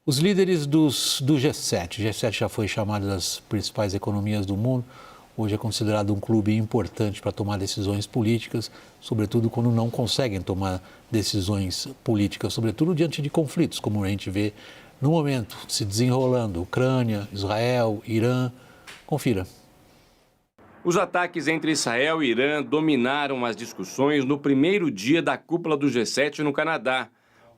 Os líderes do G7, o G7 já foi chamado das principais economias do mundo, hoje é considerado um clube importante para tomar decisões políticas, sobretudo quando não conseguem tomar decisões políticas, sobretudo diante de conflitos, como a gente vê no momento se desenrolando, Ucrânia, Israel, Irã. Confira. Os ataques entre Israel e Irã dominaram as discussões no primeiro dia da cúpula do G7 no Canadá.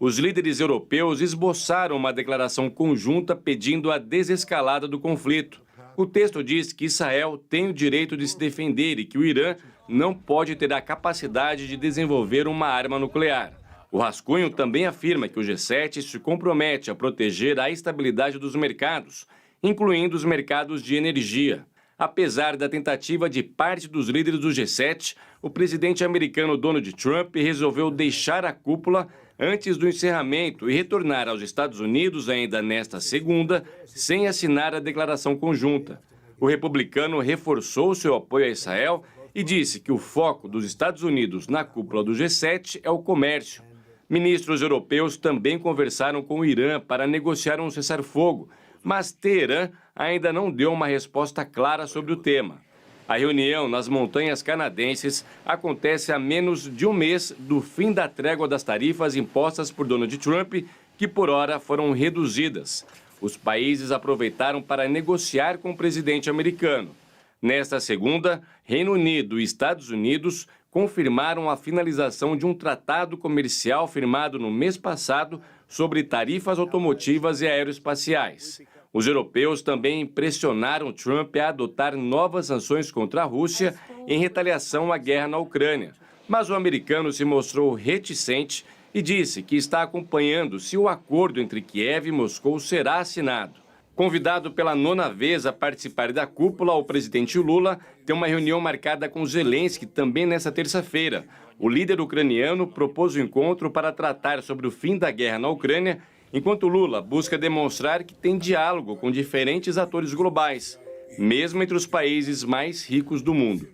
Os líderes europeus esboçaram uma declaração conjunta pedindo a desescalada do conflito. O texto diz que Israel tem o direito de se defender e que o Irã não pode ter a capacidade de desenvolver uma arma nuclear. O rascunho também afirma que o G7 se compromete a proteger a estabilidade dos mercados, incluindo os mercados de energia. Apesar da tentativa de parte dos líderes do G7, o presidente americano Donald Trump resolveu deixar a cúpula antes do encerramento e retornar aos Estados Unidos ainda nesta segunda, sem assinar a declaração conjunta. O republicano reforçou seu apoio a Israel e disse que o foco dos Estados Unidos na cúpula do G7 é o comércio. Ministros europeus também conversaram com o Irã para negociar um cessar-fogo, mas Teherã ainda não deu uma resposta clara sobre o tema. A reunião nas montanhas canadenses acontece a menos de um mês do fim da trégua das tarifas impostas por Donald Trump, que por hora foram reduzidas. Os países aproveitaram para negociar com o presidente americano. Nesta segunda, Reino Unido e Estados Unidos confirmaram a finalização de um tratado comercial firmado no mês passado sobre tarifas automotivas e aeroespaciais. Os europeus também pressionaram Trump a adotar novas sanções contra a Rússia em retaliação à guerra na Ucrânia. Mas o americano se mostrou reticente e disse que está acompanhando se o acordo entre Kiev e Moscou será assinado. Convidado pela 9ª vez a participar da cúpula, o presidente Lula tem uma reunião marcada com Zelensky também nesta terça-feira. O líder ucraniano propôs o encontro para tratar sobre o fim da guerra na Ucrânia, enquanto Lula busca demonstrar que tem diálogo com diferentes atores globais, mesmo entre os países mais ricos do mundo.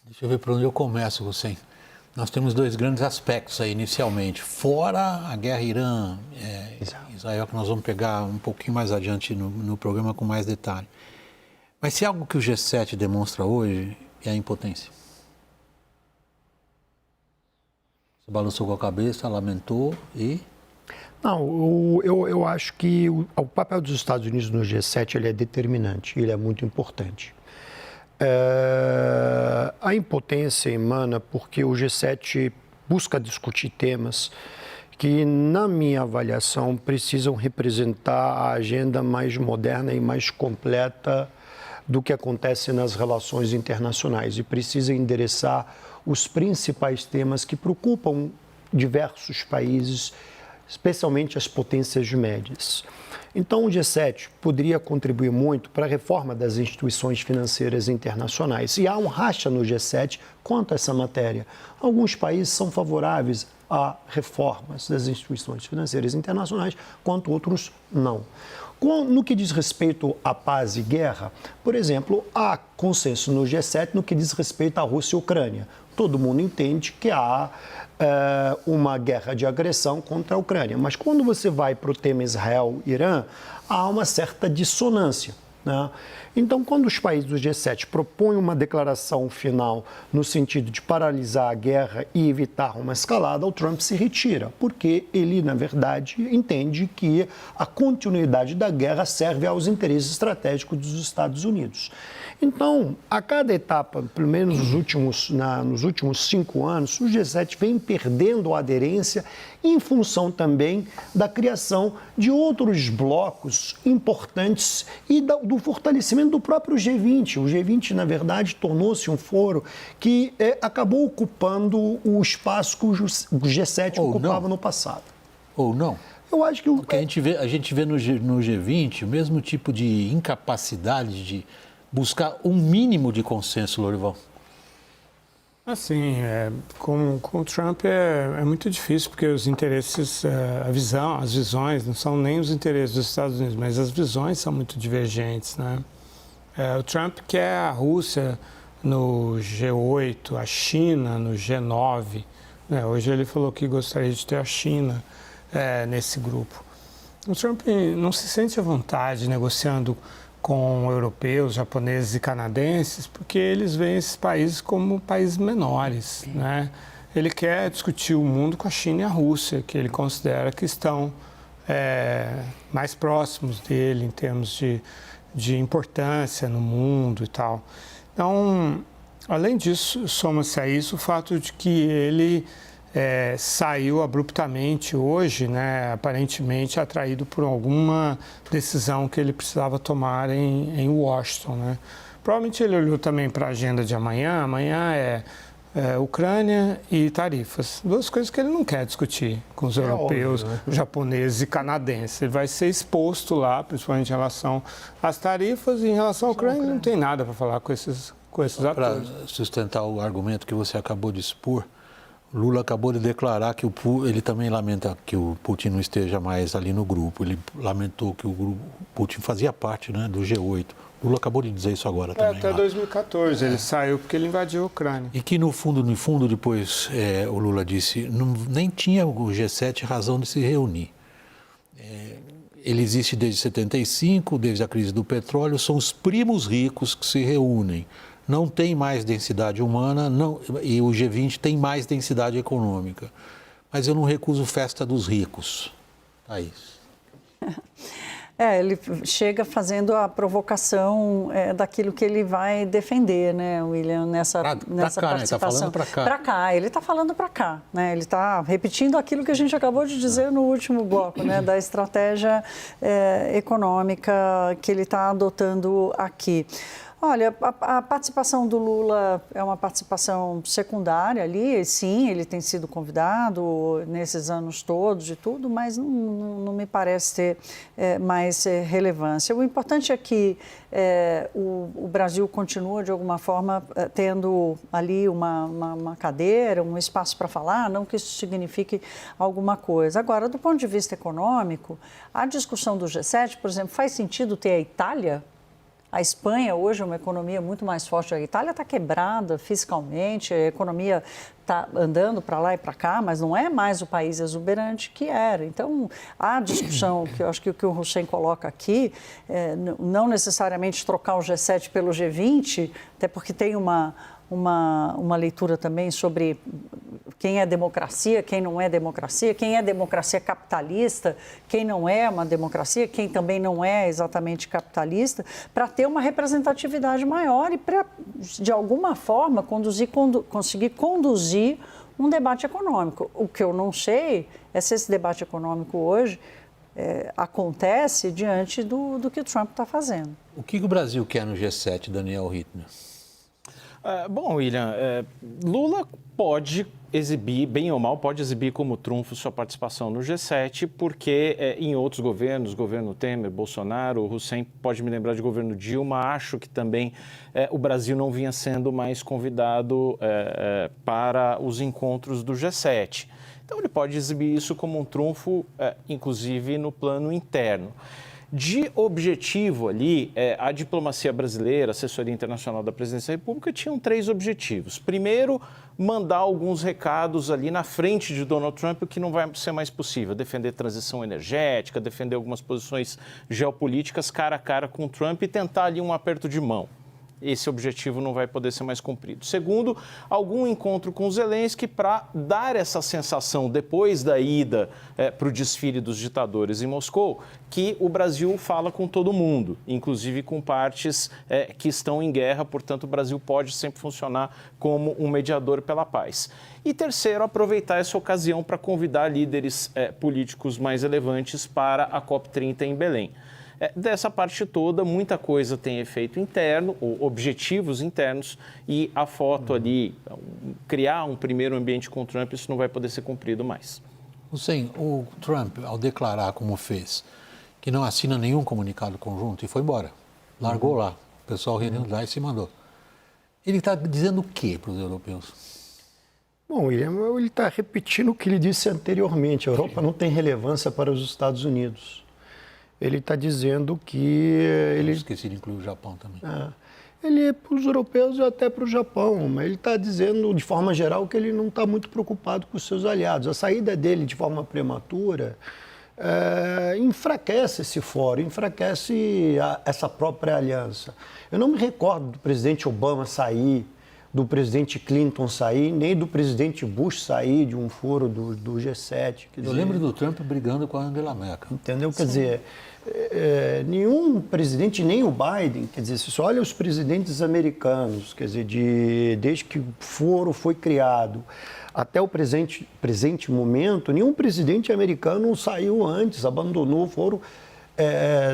Deixa eu ver por onde eu começo, Hussein. Nós temos dois grandes aspectos aí inicialmente, fora a guerra Irã-Israel, que nós vamos pegar um pouquinho mais adiante no programa com mais detalhe. Mas se algo que o G7 demonstra hoje é a impotência. Você balançou com a cabeça, lamentou e... Não, eu acho que o papel dos Estados Unidos no G7 ele é determinante, ele é muito importante. A impotência emana porque o G7 busca discutir temas que, na minha avaliação, precisam representar a agenda mais moderna e mais completa do que acontece nas relações internacionais e precisa endereçar os principais temas que preocupam diversos países, especialmente as potências médias. Então, o G7 poderia contribuir muito para a reforma das instituições financeiras internacionais. E há um racha no G7 quanto a essa matéria. Alguns países são favoráveis a reformas das instituições financeiras internacionais, enquanto outros não. No que diz respeito à paz e guerra, por exemplo, há consenso no G7 no que diz respeito à Rússia e Ucrânia. Todo mundo entende que há uma guerra de agressão contra a Ucrânia. Mas quando você vai para o tema Israel-Irã, há uma certa dissonância, né? Então, quando os países do G7 propõem uma declaração final no sentido de paralisar a guerra e evitar uma escalada, o Trump se retira, porque ele, na verdade, entende que a continuidade da guerra serve aos interesses estratégicos dos Estados Unidos. Então, a cada etapa, pelo menos nos últimos 5 anos, o G7 vem perdendo a aderência em função também da criação de outros blocos importantes e do fortalecimento do próprio G20. O G20, na verdade, tornou-se um foro que acabou ocupando o espaço que o G7 ocupava no passado. Ou não? Eu acho que porque a gente vê no G20 o mesmo tipo de incapacidade de buscar um mínimo de consenso, Lorival. Assim, com o Trump é muito difícil, porque os interesses, as visões, não são nem os interesses dos Estados Unidos, mas as visões são muito divergentes, né? O Trump quer a Rússia no G8, a China no G9, né? Hoje ele falou que gostaria de ter a China. nesse grupo. O Trump não se sente à vontade negociando com europeus, japoneses e canadenses, porque eles veem esses países como países menores, né? Ele quer discutir o mundo com a China e a Rússia, que ele considera que estão mais próximos dele em termos de importância no mundo e tal. Então, além disso, soma-se a isso o fato de que ele saiu abruptamente hoje, né, aparentemente atraído por alguma decisão que ele precisava tomar em Washington, né? Provavelmente ele olhou também para a agenda de amanhã. Amanhã é Ucrânia e tarifas. Duas coisas que ele não quer discutir com os europeus, óbvio, né? japoneses e canadenses. Ele vai ser exposto lá, principalmente em relação às tarifas, e em relação à Ucrânia não tem nada para falar com esses atores. Para sustentar o argumento que você acabou de expor, Lula acabou de declarar que ele também lamenta que o Putin não esteja mais ali no grupo. Ele lamentou que o Putin fazia parte, né, do G8. Lula acabou de dizer isso agora também. Até 2014, ele saiu porque ele invadiu a Ucrânia. E que no fundo, depois o Lula disse, nem tinha o G7 razão de se reunir. Ele existe desde 75, desde a crise do petróleo, são os primos ricos que se reúnem. Não tem mais densidade humana e o G20 tem mais densidade econômica. Mas eu não recuso festa dos ricos. Thaís. Ele chega fazendo a provocação daquilo que ele vai defender, né, William, nessa participação. Ele está falando para cá. Para cá, ele está falando para cá, né? Ele está repetindo aquilo que a gente acabou de dizer no último bloco, né, da estratégia econômica que ele está adotando aqui. Olha, a participação do Lula é uma participação secundária ali, sim, ele tem sido convidado nesses anos todos e tudo, mas não me parece ter mais relevância. O importante é que o Brasil continua, de alguma forma, tendo ali uma cadeira, um espaço para falar, não que isso signifique alguma coisa. Agora, do ponto de vista econômico, a discussão do G7, por exemplo, faz sentido ter a Itália? A Espanha hoje é uma economia muito mais forte. A Itália está quebrada fiscalmente, a economia está andando para lá e para cá, mas não é mais o país exuberante que era. Então, a discussão que eu acho que o Hussein coloca aqui, não necessariamente trocar o G7 pelo G20, até porque tem uma leitura também sobre quem é democracia, quem não é democracia capitalista, quem não é uma democracia, quem também não é exatamente capitalista, para ter uma representatividade maior e para, de alguma forma, conseguir conduzir um debate econômico. O que eu não sei é se esse debate econômico hoje acontece diante do que o Trump está fazendo. O que o Brasil quer no G7, Daniel Rittner? Bom, William, Lula pode exibir, bem ou mal, pode exibir como trunfo sua participação no G7, porque em outros governos, governo Temer, Bolsonaro, o Hussein pode me lembrar de governo Dilma, acho que também o Brasil não vinha sendo mais convidado para os encontros do G7. Então ele pode exibir isso como um trunfo, inclusive no plano interno. De objetivo ali, a diplomacia brasileira, a assessoria internacional da Presidência da República, tinham 3 objetivos. Primeiro, mandar alguns recados ali na frente de Donald Trump, o que não vai ser mais possível. Defender transição energética, defender algumas posições geopolíticas cara a cara com Trump e tentar ali um aperto de mão. Esse objetivo não vai poder ser mais cumprido. Segundo, algum encontro com Zelensky para dar essa sensação, depois da ida para o desfile dos ditadores em Moscou, que o Brasil fala com todo mundo, inclusive com partes que estão em guerra, portanto o Brasil pode sempre funcionar como um mediador pela paz. E terceiro, aproveitar essa ocasião para convidar líderes políticos mais relevantes para a COP30 em Belém. Dessa parte toda, muita coisa tem efeito interno, ou objetivos internos, e a foto ali, criar um primeiro ambiente com o Trump, isso não vai poder ser cumprido mais. Hussein, o Trump, ao declarar como fez, que não assina nenhum comunicado conjunto e foi embora, largou lá, o pessoal reuniu lá e se mandou. Ele está dizendo o quê para os europeus? Bom, William, ele está repetindo o que ele disse anteriormente, a Europa não tem relevância para os Estados Unidos. Ele está dizendo que... Eu esqueci de incluir o Japão também. Ele é para os europeus e até para o Japão, mas ele está dizendo, de forma geral, que ele não está muito preocupado com os seus aliados. A saída dele de forma prematura enfraquece esse fórum, enfraquece essa própria aliança. Eu não me recordo do presidente Obama sair, do presidente Clinton sair, nem do presidente Bush sair de um foro do G7. Eu lembro do Trump brigando com a Angela Merkel. Entendeu? Quer dizer, nenhum presidente, nem o Biden, quer dizer, se você olha os presidentes americanos, quer dizer, desde que o foro foi criado até o presente momento, nenhum presidente americano saiu antes, abandonou o foro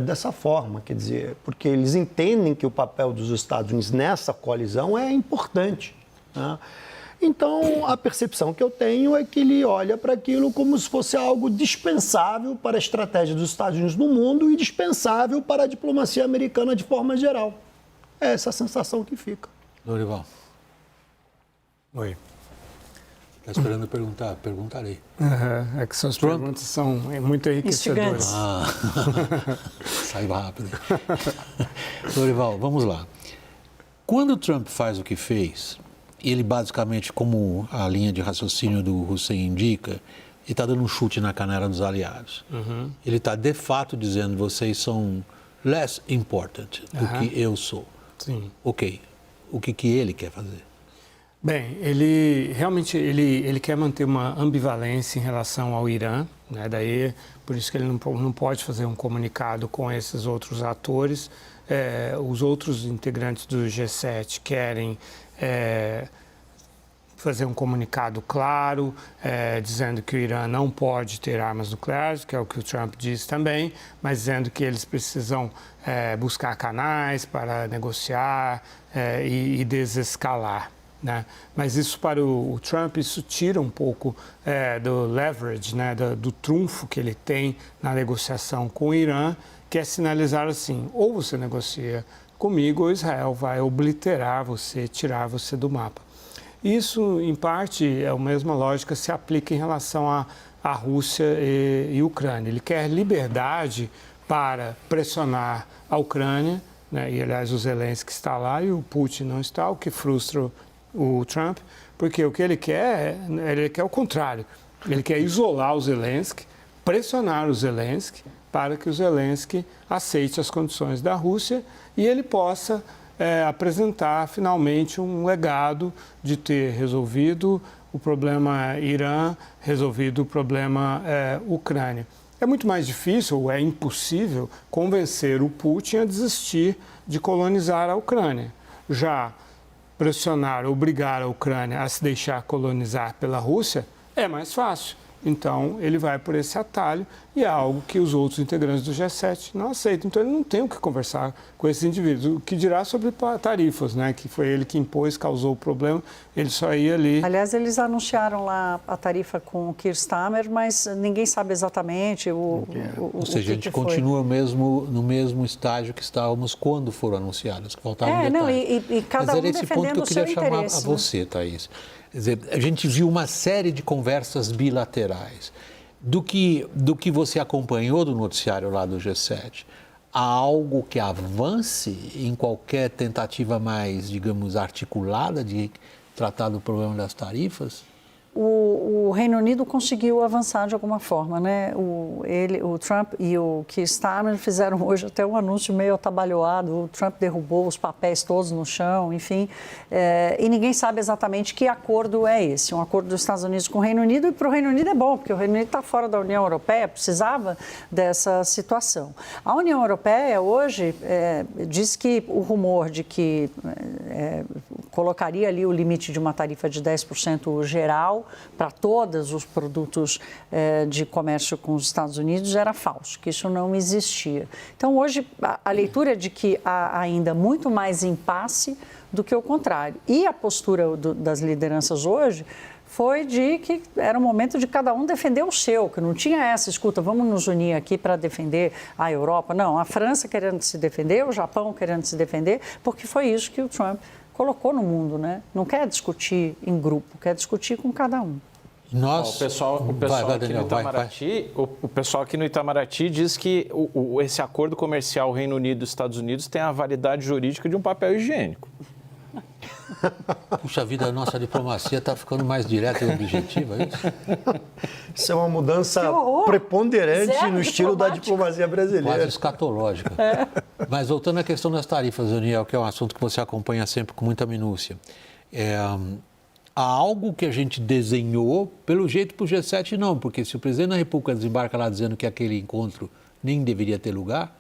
dessa forma, quer dizer, porque eles entendem que o papel dos Estados Unidos nessa coalizão é importante, né? Então, a percepção que eu tenho é que ele olha para aquilo como se fosse algo dispensável para a estratégia dos Estados Unidos no mundo e dispensável para a diplomacia americana de forma geral. É essa a sensação que fica. Lorival. Oi. Está esperando perguntar? Perguntarei. É que suas perguntas são muito enriquecedoras. Saiba rápido. Lorival, vamos lá. Quando o Trump faz o que fez, ele basicamente, como a linha de raciocínio do Hussein indica, ele está dando um chute na canela dos aliados. Uhum. Ele está, de fato, dizendo vocês são less important do que eu sou. Sim. Ok. O que ele quer fazer? Bem, ele realmente ele quer manter uma ambivalência em relação ao Irã, né? Daí, por isso que ele não pode fazer um comunicado com esses outros atores. Os outros integrantes do G7 querem fazer um comunicado claro, dizendo que o Irã não pode ter armas nucleares, que é o que o Trump diz também, mas dizendo que eles precisam buscar canais para negociar e desescalar, né? Mas isso para o Trump, isso tira um pouco do leverage, né? do trunfo que ele tem na negociação com o Irã, que é sinalizar assim, ou você negocia comigo ou Israel vai obliterar você, tirar você do mapa. Isso, em parte, a mesma lógica se aplica em relação à Rússia e Ucrânia. Ele quer liberdade para pressionar a Ucrânia, né? E, aliás, o Zelensky está lá e o Putin não está, o que frustra o Trump, porque o que ele quer o contrário. Ele quer isolar o Zelensky, pressionar o Zelensky para que o Zelensky aceite as condições da Rússia e ele possa apresentar finalmente um legado de ter resolvido o problema Irã, resolvido o problema Ucrânia. É muito mais difícil, ou é impossível, convencer o Putin a desistir de colonizar a Ucrânia. Já pressionar, obrigar a Ucrânia a se deixar colonizar pela Rússia é mais fácil. Então, ele vai por esse atalho e é algo que os outros integrantes do G7 não aceitam. Então, ele não tem o que conversar com esses indivíduos. O que dirá sobre tarifas, né? Que foi ele que impôs, causou o problema, ele só ia ali... Aliás, eles anunciaram lá a tarifa com o Keir Starmer, mas ninguém sabe exatamente Ou seja, a gente continua no mesmo estágio que estávamos quando foram anunciadas, que faltavam detalhes. E cada um defendendo o seu interesse. Mas era esse ponto que eu queria chamar a você, Thaís. Quer dizer, a gente viu uma série de conversas bilaterais. Do que você acompanhou do noticiário lá do G7, há algo que avance em qualquer tentativa mais, digamos, articulada de tratar do problema das tarifas? O Reino Unido conseguiu avançar de alguma forma, né? O Trump e o Keir Starmer fizeram hoje até um anúncio meio atabalhoado. O Trump derrubou os papéis todos no chão, enfim. E ninguém sabe exatamente que acordo é esse. Um acordo dos Estados Unidos com o Reino Unido, e para o Reino Unido é bom, porque o Reino Unido está fora da União Europeia, precisava dessa situação. A União Europeia hoje diz que o rumor de que colocaria ali o limite de uma tarifa de 10% geral para todos os produtos de comércio com os Estados Unidos era falso, que isso não existia. Então, hoje, a leitura é de que há ainda muito mais impasse do que o contrário. E a postura das lideranças hoje foi de que era o momento de cada um defender o seu, que não tinha essa, escuta, vamos nos unir aqui para defender a Europa. Não, a França querendo se defender, o Japão querendo se defender, porque foi isso que o Trump colocou no mundo, né? Não quer discutir em grupo, quer discutir com cada um. Nós... O pessoal aqui no Itamaraty diz que esse acordo comercial Reino Unido e Estados Unidos tem a validade jurídica de um papel higiênico. Puxa vida, a nossa diplomacia está ficando mais direta e objetiva, é isso? Isso é uma mudança preponderante no estilo da diplomacia brasileira. Quase escatológica. Mas voltando à questão das tarifas, Daniel, que é um assunto que você acompanha sempre com muita minúcia. Há algo que a gente desenhou, pelo jeito, para o G7 não, porque se o presidente da República desembarca lá dizendo que aquele encontro nem deveria ter lugar...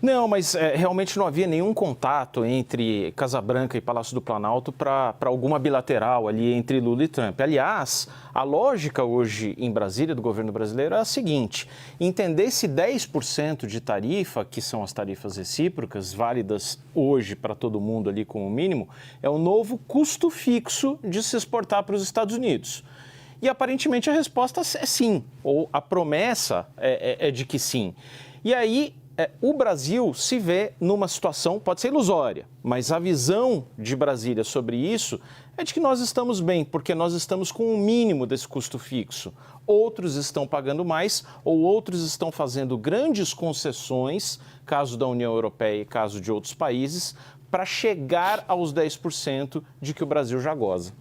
Não, mas realmente não havia nenhum contato entre Casa Branca e Palácio do Planalto para alguma bilateral ali entre Lula e Trump. Aliás, a lógica hoje em Brasília, do governo brasileiro, é a seguinte: entender esse 10% de tarifa, que são as tarifas recíprocas, válidas hoje para todo mundo ali como mínimo, é o novo custo fixo de se exportar para os Estados Unidos. E aparentemente a resposta é sim, ou a promessa é de que sim. E aí... o Brasil se vê numa situação, pode ser ilusória, mas a visão de Brasília sobre isso é de que nós estamos bem, porque nós estamos com o mínimo desse custo fixo. Outros estão pagando mais ou outros estão fazendo grandes concessões, caso da União Europeia e caso de outros países, para chegar aos 10% de que o Brasil já goza.